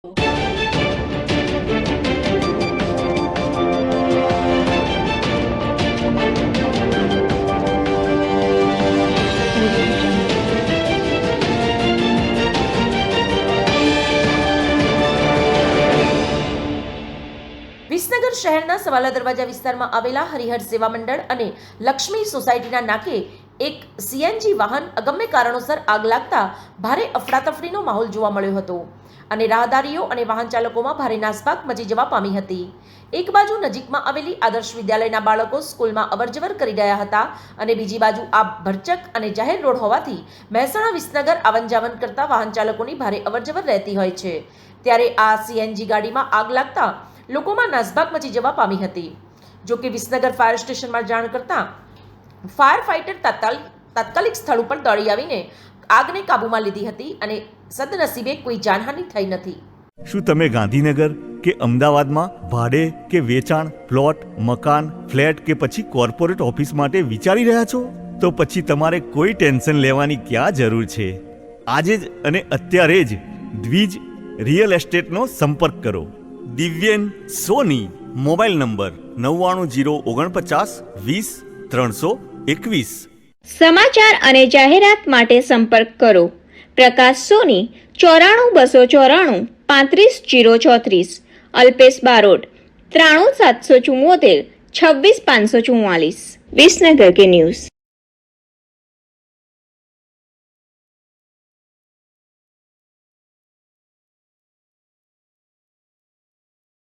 વિસનગર શહેરના સવાલા દરવાજા વિસ્તારમાં આવેલા હરિહર સેવા મંડળ અને લક્ષ્મી સોસાયટીના નાકે એક સીએનજી વાહન અગમ્ય કારણોસર આગ લાગતા ભારે અફડાતફડીનો માહોલ જોવા મળ્યો હતો અને રાહદારીઓ અને વાહન ચાલકોમાં ભારે નાસભાગ મચી જવા પામી હતી. એક બાજુ નજીકમાં આવેલી આદર્શ વિદ્યાલયના બાળકો સ્કૂલમાં અવરજવર કરી રહ્યા હતા અને બીજી બાજુ આ ભરચક અને જાહેર રોડ હોવાથી મહેસાણા વિસનગર આવન જાવન કરતા વાહન ચાલકોની ભારે અવરજવર રહેતી હોય છે. ત્યારે આ સીએનજી ગાડીમાં આગ લાગતા લોકોમાં નાસભાગ મચી જવા પામી હતી. જો કે વિસનગર ફાયર સ્ટેશનમાં જાણ કરતા ફાયર ફાઇટર તાત્કાલિક સ્થળ ઉપર દોડી આવીને આગને કાબૂમાં લીધી હતી અને સદનસીબે કોઈ જાનહાનિ થઈ નથી. શું તમે ગાંધીનગર કે અમદાવાદમાં ભાડે કે વેચાણ, પ્લોટ, મકાન, ફ્લેટ કે પછી કોર્પોરેટ ઓફિસ માટે વિચારી રહ્યા છો? તો પછી તમારે કોઈ ટેન્શન લેવાની ક્યાં જરૂર છે. આજે જ અને અત્યારે જ દ્વિજ રિયલ એસ્ટેટનો સંપર્ક કરો. દિવ્યેન સોની. Mobile number 9949200321. સમાચાર અને જાહેરાત માટે સંપર્ક કરો પ્રકાશ સોની 94 294 35 034, અલ્પેશ બારોટ 93 774 26 544. વિસનગર કે ન્યૂઝ.